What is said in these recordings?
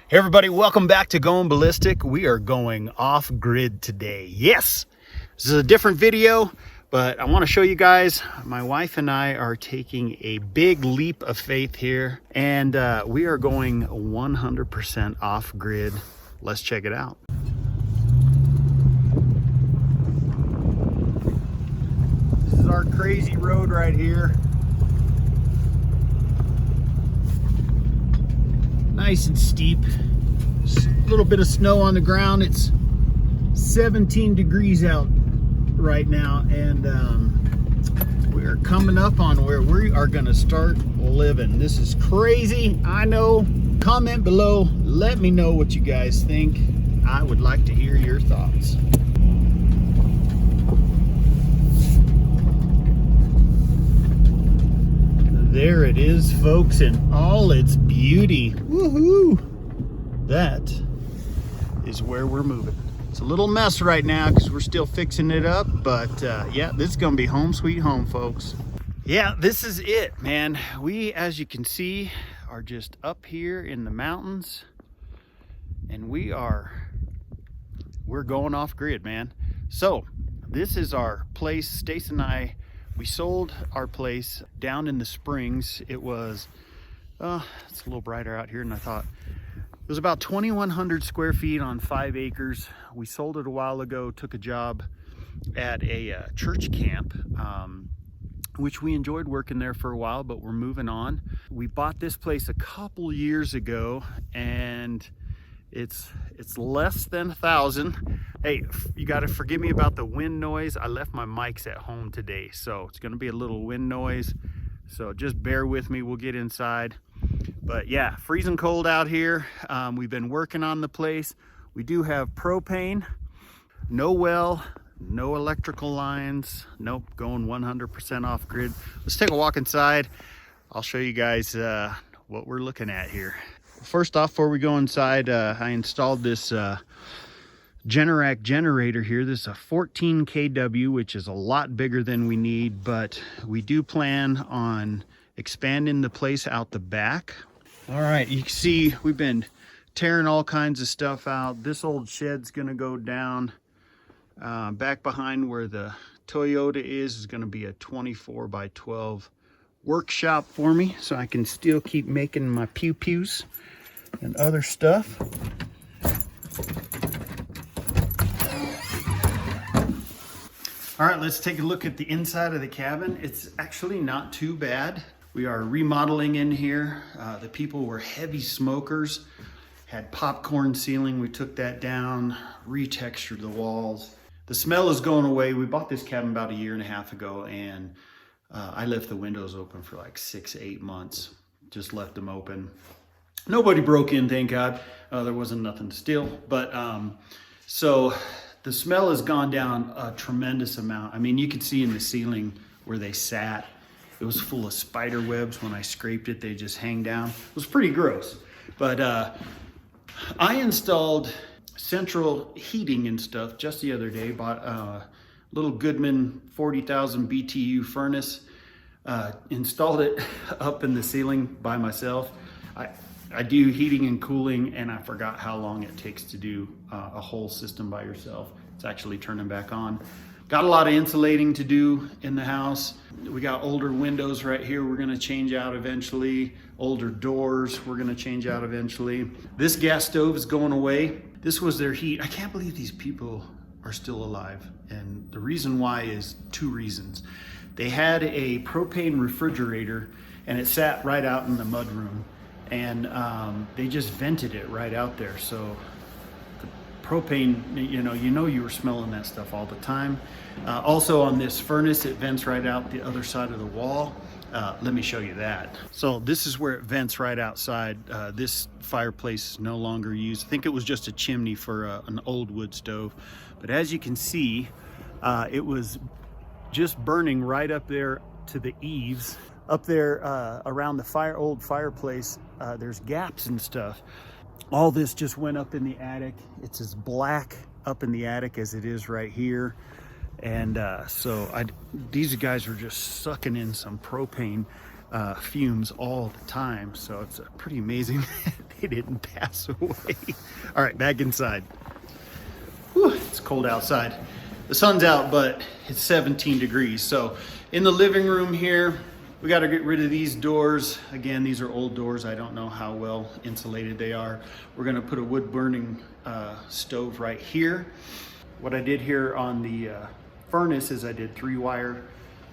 Hey everybody, welcome back to Going Ballistic. We are going off grid today. Yes, this is a different video, but I want to show you guys, my wife and I are taking a big leap of faith here, and we are going 100% off grid. Let's check it out. This is our crazy road right here. Nice and steep. A little bit of snow on the ground. It's 17 degrees out right now, and we're coming up on where we are gonna start living. This is crazy, I know. Comment below, let me know what you guys think. I would like to hear your thoughts. There it is, folks, in all its beauty. Woohoo! That is where we're moving. It's a little mess right now because we're still fixing it up, but yeah, this is gonna be home sweet home, folks. Yeah, this is it, man. We, as you can see, are just up here in the mountains, and we're going off grid, man. So this is our place. Stace and I, we sold our place down in the Springs. It was, it's a little brighter out here than I thought. It was about 2,100 square feet on 5 acres. We sold it a while ago, took a job at a church camp, which we enjoyed working there for a while, but we're moving on. We bought this place a couple years ago, and it's less than 1,000. Hey, you got to forgive me about the wind noise. I left my mics at home today, so it's going to be a little wind noise. So just bear with me. We'll get inside. But yeah, freezing cold out here. We've been working on the place. We do have propane, no well, no electrical lines. Nope, going 100% off grid. Let's take a walk inside. I'll show you guys what we're looking at here. First off, before we go inside, I installed this Generac generator here. This is a 14 kW, which is a lot bigger than we need, but we do plan on expanding the place out the back. All right, you can see we've been tearing all kinds of stuff out. This old shed's gonna go down. Back behind where the Toyota is gonna be a 24 by 12 workshop for me, so I can still keep making my pew-pews and other stuff. All right, let's take a look at the inside of the cabin. It's actually not too bad. We are remodeling in here. The people were heavy smokers, had popcorn ceiling. We took that down, retextured the walls. The smell is going away. We bought this cabin about 1.5 years ago, and I left the windows open for like 6 8 months. Just left them open. Nobody broke in, thank God. There wasn't nothing to steal, but so the smell has gone down a tremendous amount. I mean, you could see in the ceiling where they sat, it was full of spider webs. When I scraped it, they just hang down. It was pretty gross. But I installed central heating and stuff just the other day. Bought a little Goodman 40,000 BTU furnace. Installed it up in the ceiling by myself. I do heating and cooling, and I forgot how long it takes to do a whole system by yourself. It's actually turning back on. Got a lot of insulating to do in the house. We got older windows right here we're gonna change out eventually. Older doors we're gonna change out eventually. This gas stove is going away. This was their heat. I can't believe these people are still alive. And the reason why is 2 reasons. They had a propane refrigerator, and it sat right out in the mudroom. And they just vented it right out there. So the propane, you know you were smelling that stuff all the time. Also on this furnace, it vents right out the other side of the wall. Let me show you that. So this is where it vents right outside. This fireplace is no longer used. I think it was just a chimney for an old wood stove. But as you can see, it was just burning right up there to the eaves. Up there around the old fireplace, there's gaps and stuff. All this just went up in the attic. It's as black up in the attic as it is right here. And so these guys were just sucking in some propane. fumes all the time. So it's pretty amazing they didn't pass away. All right, back inside. Whew, it's cold outside. The sun's out, but it's 17 degrees. So in the living room here, we got to get rid of these doors. Again, these are old doors. I don't know how well insulated they are. We're going to put a wood burning stove right here. What I did here on the furnace is I did 3-wire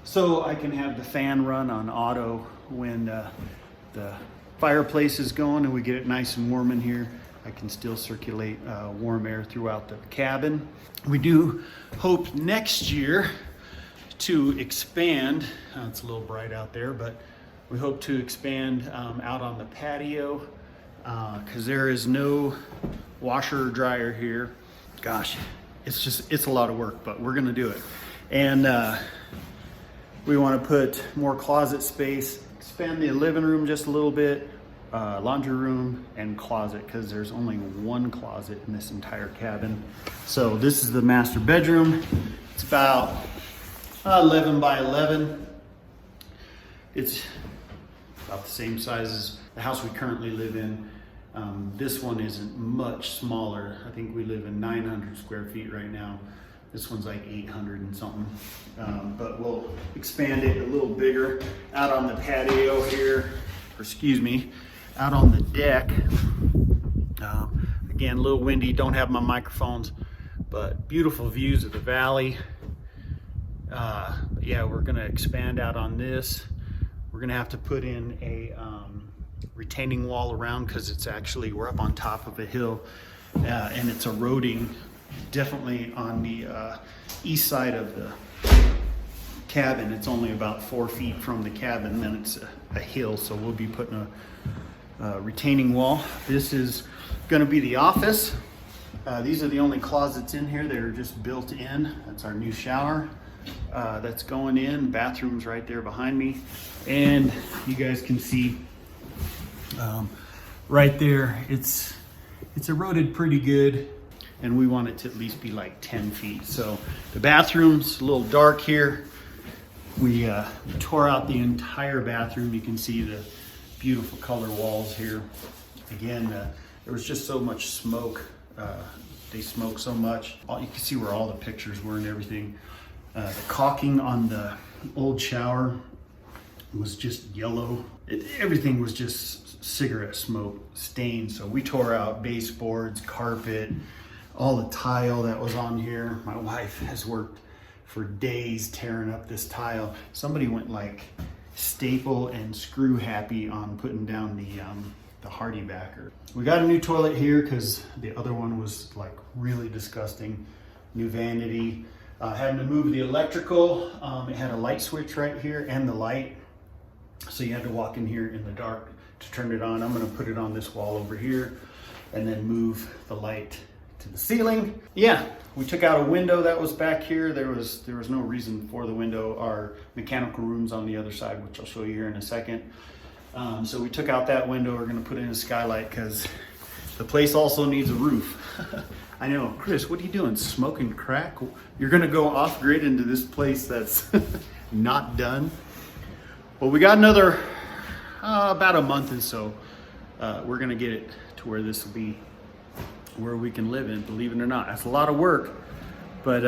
so I can have the fan run on auto when the fireplace is going and we get it nice and warm in here. I can still circulate warm air throughout the cabin. We do hope next year to expand. It's a little bright out there, but we hope to expand out on the patio because there is no washer or dryer here. Gosh, it's a lot of work, but we're gonna do it. And we want to put more closet space, expand the living room just a little bit, laundry room and closet, because there's only one closet in this entire cabin. So this is the master bedroom. It's about 11 by 11. It's about the same size as the house we currently live in. This one isn't much smaller. I think we live in 900 square feet right now. This one's like 800 and something. But we'll expand it a little bigger out on the patio here, or excuse me, out on the deck. Again, a little windy, don't have my microphones, but beautiful views of the valley. Yeah, we're gonna expand out on this. We're gonna have to put in a retaining wall around because it's actually, we're up on top of a hill and it's eroding definitely on the east side of the cabin. It's only about 4 feet from the cabin, then it's a hill, so we'll be putting a retaining wall. This is gonna be the office. These are the only closets in here that are just built in. That's our new shower. That's going in. Bathroom's right there behind me, and you guys can see right there it's eroded pretty good, and we want it to at least be like 10 feet. So the bathroom's a little dark here. We tore out the entire bathroom. You can see the beautiful color walls here. Again, there was just so much smoke. They smoke so much. You can see where all the pictures were and everything. The caulking on the old shower was just yellow. Everything was just cigarette smoke stained. So we tore out baseboards, carpet, all the tile that was on here. My wife has worked for days tearing up this tile. Somebody went like staple and screw happy on putting down the hardy backer. We got a new toilet here because the other one was like really disgusting. New vanity. Having to move the electrical. It had a light switch right here and the light. So you had to walk in here in the dark to turn it on. I'm gonna put it on this wall over here and then move the light to the ceiling. Yeah, we took out a window that was back here. There was no reason for the window. Our mechanical room's on the other side, which I'll show you here in a second. So we took out that window. We're gonna put in a skylight because the place also needs a roof. I know, Chris, what are you doing? Smoking crack? You're gonna go off grid into this place that's not done? Well, we got another about a month or so. We're gonna get it to where this will be where we can live in, believe it or not. That's a lot of work, but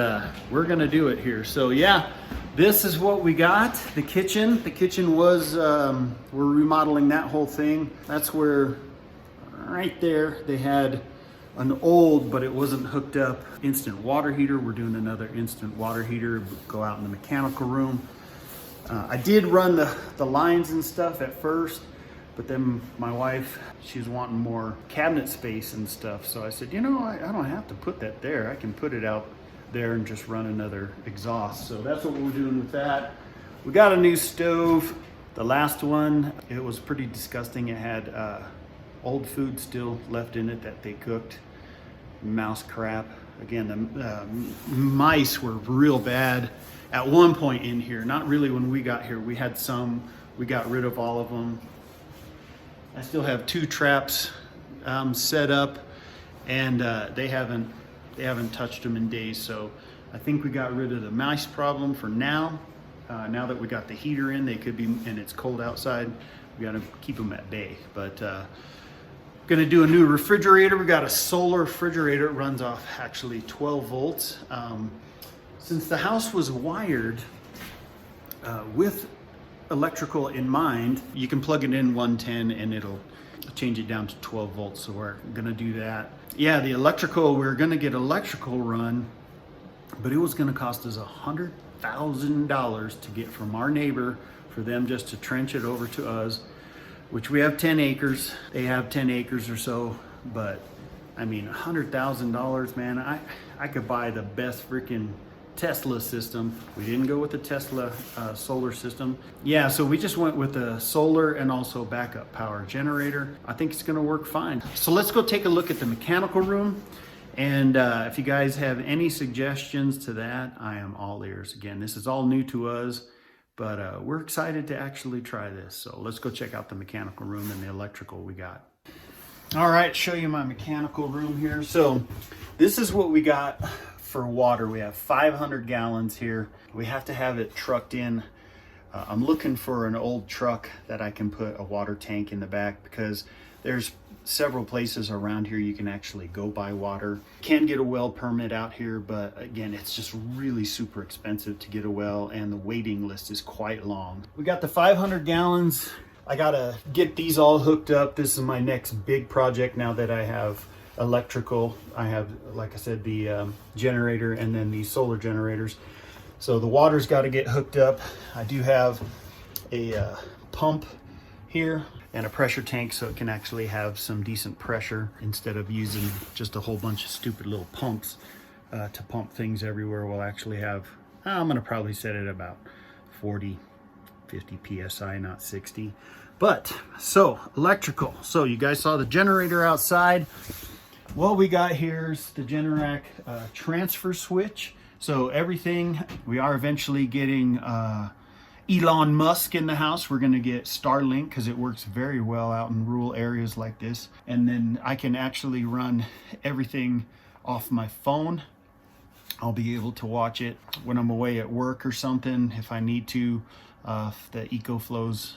we're gonna do it here. So yeah, this is what we got. The kitchen was, we're remodeling that whole thing. That's where, right there, they had an old, but it wasn't hooked up, instant water heater. We're doing another instant water heater, go out in the mechanical room. I did run the lines and stuff at first, but then my wife, she was wanting more cabinet space and stuff. So I said, you know, I don't have to put that there. I can put it out there and just run another exhaust. So that's what we're doing with that. We got a new stove. The last one, it was pretty disgusting. It had old food still left in it that they cooked. Mouse crap. Again, the mice were real bad at one point in here. Not really when we got here. We had some, we got rid of all of them. I still have 2 traps set up, and they haven't touched them in days. So I think we got rid of the mice problem for now. Now that we got the heater in, they could be, and it's cold outside, we got to keep them at bay. But gonna do a new refrigerator. We got a solar refrigerator. It runs off actually 12 volts. Since the house was wired with electrical in mind, you can plug it in 110 and it'll change it down to 12 volts. So we're gonna do that. Yeah, the electrical, we're gonna get electrical run, but it was gonna cost us $100,000 to get from our neighbor for them just to trench it over to us, which we have 10 acres. They have 10 acres or so, but I mean, $100,000, man, I could buy the best freaking Tesla system. We didn't go with the Tesla solar system. Yeah, so we just went with the solar and also backup power generator. I think it's gonna work fine. So let's go take a look at the mechanical room. And if you guys have any suggestions to that, I am all ears. Again, this is all new to us, but we're excited to actually try this. So let's go check out the mechanical room and the electrical we got. All right, show you my mechanical room here. So this is what we got for water. We have 500 gallons here. We have to have it trucked in. I'm looking for an old truck that I can put a water tank in the back, because there's several places around here you can actually go buy water. Can get a well permit out here, but again, it's just really super expensive to get a well, and the waiting list is quite long. We got the 500 gallons. I gotta get these all hooked up. This is my next big project now that I have electrical. I have, like I said, the generator and then the solar generators. So the water's got to get hooked up. I do have a pump here and a pressure tank, so it can actually have some decent pressure instead of using just a whole bunch of stupid little pumps to pump things everywhere. We'll actually have, I'm gonna probably set it about 40, 50 PSI, not 60. But, so, electrical. So you guys saw the generator outside. What we got here is the Generac transfer switch. So everything, we are eventually getting Elon Musk in the house. We're gonna get Starlink because it works very well out in rural areas like this. And then I can actually run everything off my phone. I'll be able to watch it when I'm away at work or something if I need to. If the EcoFlows,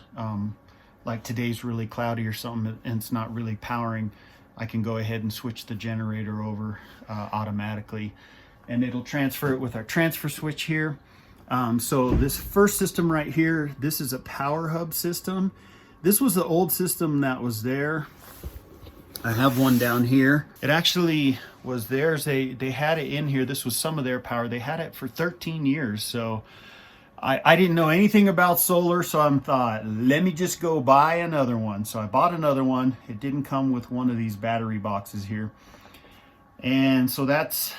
like today's really cloudy or something and it's not really powering, I can go ahead and switch the generator over automatically, and it'll transfer it with our transfer switch here. So this first system right here, this is a power hub system. This was the old system that was there. I have one down here. It actually was theirs. They had it in here. This was some of their power. They had it for 13 years. So I didn't know anything about solar, so I thought, let me just go buy another one. So I bought another one. It didn't come with one of these battery boxes here. And so that's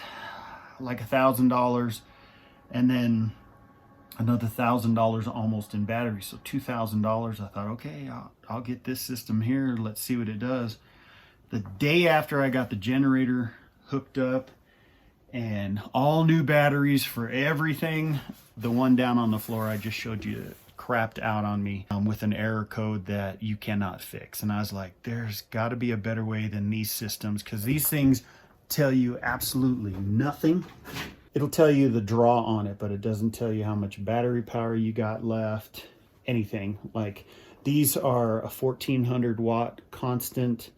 like $1,000. And then another $1,000 almost in battery. So $2,000. I thought, okay, I'll get this system here. Let's see what it does. The day after I got the generator hooked up and all new batteries for everything, the one down on the floor I just showed you crapped out on me with an error code that you cannot fix. And I was like, there's got to be a better way than these systems, because these things tell you absolutely nothing. It'll tell you the draw on it, but it doesn't tell you how much battery power you got left, anything. Like these are a 1400 watt constant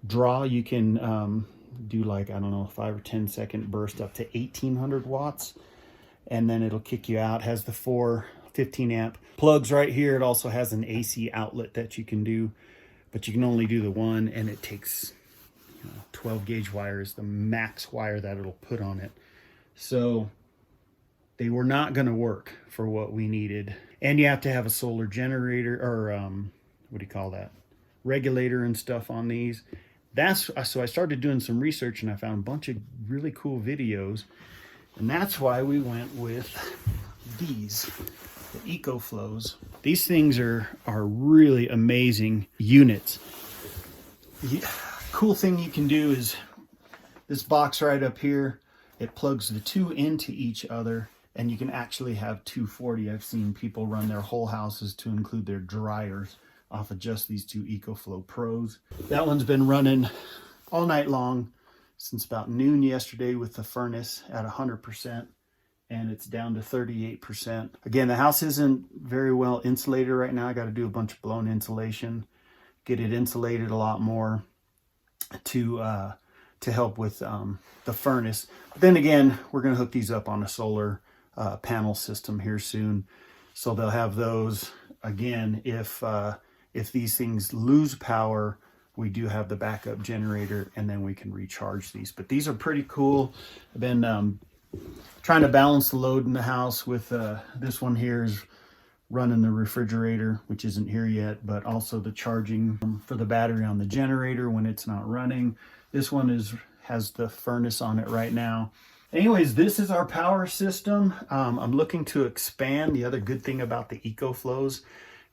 draw. You can do like, I don't know, 5 or 10 second burst up to 1800 watts. And then it'll kick you out. It has the 4 15 amp plugs right here. It also has an AC outlet that you can do, but you can only do the one, and it takes 12 gauge wire is the max wire that it'll put on it. So they were not going to work for what we needed. And you have to have a solar generator, or what do you call that? Regulator and stuff on these. So I started doing some research, and I found a bunch of really cool videos. And that's why we went with these, the EcoFlows. These things are really amazing units. Cool thing you can do is this box right up here, it plugs the two into each other, and you can actually have 240. I've seen people run their whole houses to include their dryers off of just these two EcoFlow Pros. That one's been running all night long since about noon yesterday with the furnace at 100%. and it's down to 38%. Again, the house isn't very well insulated right now. I got to do a bunch of blown insulation, get it insulated a lot more to help with the furnace. But then again, we're going to hook these up on a solar panel system here soon, so they'll have those. Again, if these things lose power, we do have the backup generator, and then we can recharge these. But these are pretty cool. I've been trying to balance the load in the house with this one here is running the refrigerator, which isn't here yet, but also the charging for the battery on the generator when it's not running. This one has the furnace on it right now. Anyways, this is our power system. I'm looking to expand. The other good thing about the EcoFlows,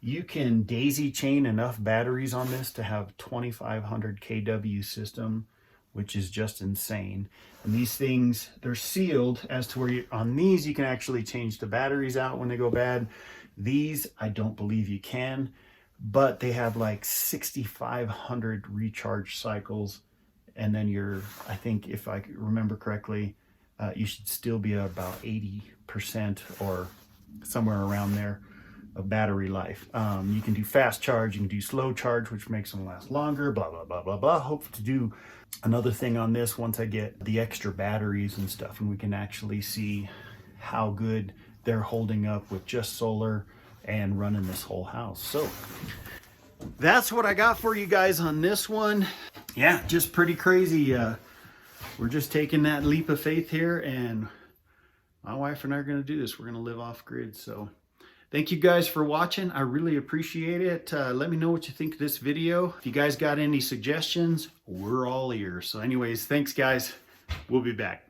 you can daisy chain enough batteries on this to have 2,500 kW system, which is just insane. And these things, they're sealed as to where on these you can actually change the batteries out when they go bad. These, I don't believe you can, but they have like 6,500 recharge cycles. And then I think if I remember correctly, you should still be about 80% or somewhere around there of battery life. You can do fast charge, you can do slow charge, which makes them last longer, blah, blah, blah, blah, blah. Hope to do another thing on this once I get the extra batteries and stuff, and we can actually see how good they're holding up with just solar and running this whole house. So that's what I got for you guys on this one. Yeah, just pretty crazy. We're just taking that leap of faith here, and my wife and I are going to do this. We're going to live off grid. So thank you guys for watching. I really appreciate it. Let me know what you think of this video. If you guys got any suggestions, we're all ears. So anyways, thanks guys. We'll be back.